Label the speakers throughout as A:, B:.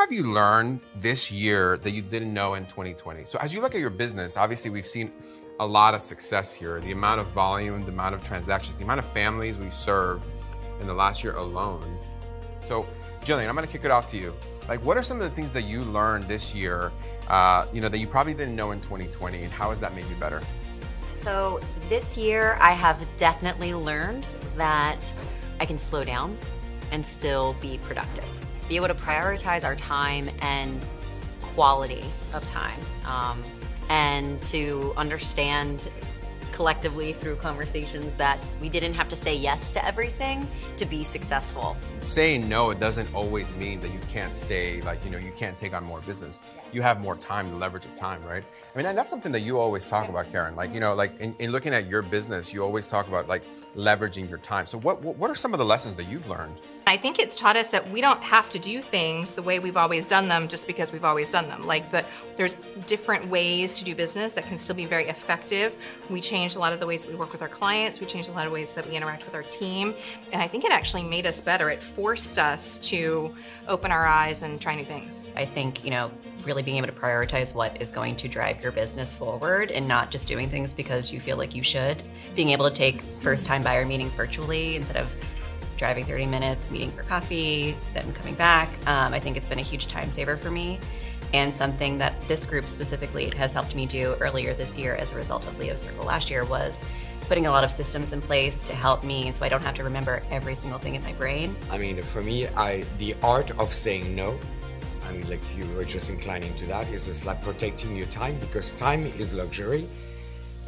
A: have you learned this year that you didn't know in 2020? So as you look at your business, obviously we've seen a lot of success here. The amount of volume, the amount of transactions, the amount of families we've served in the last year alone. So Jillian, I'm gonna kick it off to you. Like, what are some of the things that you learned this year, that you probably didn't know in 2020, and how has that made you better?
B: So this year, I have definitely learned that I can slow down and still be productive. Be able to prioritize our time and quality of time, and to understand collectively through conversations that we didn't have to say yes to everything to be successful.
A: Saying no, it doesn't always mean that you can't say, you can't take on more business. You have more time, the leverage of time, right? I mean, and that's something that you always talk about, Karen. In looking at your business, you always talk about leveraging your time. So what are some of the lessons that you've learned?
C: I think it's taught us that we don't have to do things the way we've always done them just because we've always done them. There's different ways to do business that can still be very effective. We changed a lot of the ways that we work with our clients. We changed a lot of ways that we interact with our team. And I think it actually made us better. It forced us to open our eyes and try new things.
D: I think, really being able to prioritize what is going to drive your business forward and not just doing things because you feel like you should. Being able to take first-time buyer meetings virtually instead of driving 30 minutes, meeting for coffee, then coming back. I think it's been a huge time saver for me, and something that this group specifically has helped me do earlier this year as a result of Leo Circle last year was putting a lot of systems in place to help me so I don't have to remember every single thing in my brain.
E: I mean, for me, the art of saying no, like you were just inclining to that, is just like protecting your time, because time is luxury,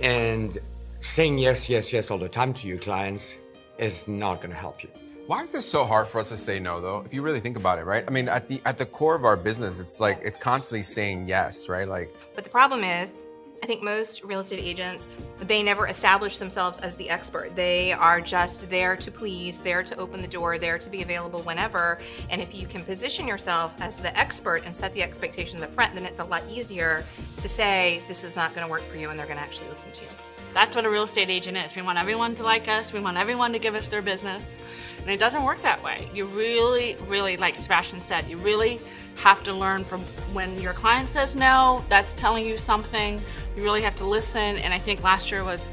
E: and saying yes, yes, yes all the time to your clients is not going to help you.
A: Why is this so hard for us to say no, though? If you really think about it, right? I mean, at the core of our business, it's constantly saying yes, right?
C: But the problem is, I think most real estate agents, they never establish themselves as the expert. They are just there to please, there to open the door, there to be available whenever. And if you can position yourself as the expert and set the expectations up front, then it's a lot easier to say, this is not going to work for you, and they're going to actually listen to you.
F: That's what a real estate agent is. We want everyone to like us. We want everyone to give us their business. And it doesn't work that way. You really, really, like Sebastian said, you really have to learn from when your client says no, that's telling you something. You really have to listen. And I think last year was,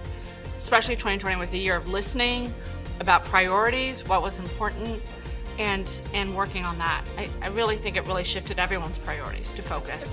F: especially 2020, was a year of listening about priorities, what was important, and working on that. I really think it really shifted everyone's priorities to focus.